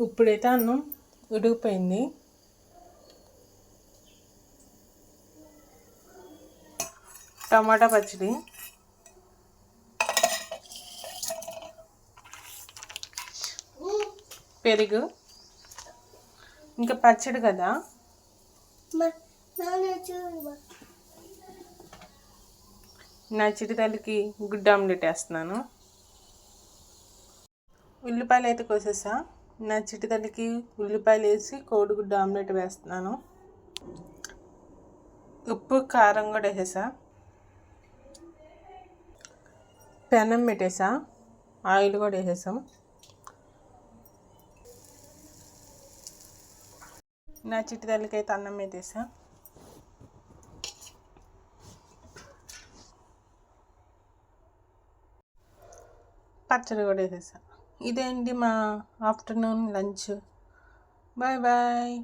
ఇప్పుడైతే అన్నం ఉడికిపోయింది. టమాటా పచ్చడి, పెరుగు, ఇంకా పచ్చడి కదా. నా చిటితల్లికి గుడ్డు ఆమ్లెట్ వేస్తున్నాను. ఉల్లిపాయలు అయితే కోసేసా. నా చిటితల్లికి ఉల్లిపాయలు వేసి కోడిగుడ్డు ఆమ్లెట్ వేస్తున్నాను. ఉప్పు కారం కూడా వేసేసా. పెనం పెట్టేసా, ఆయిల్ కూడా వేసేసాం. నా చిటితల్లికి అయితే అన్నం పెట్టేసా. పచ్చడి కూడా వేసేసా. ఇదే అండి మా ఆఫ్టర్నూన్ లంచ్. Bye bye.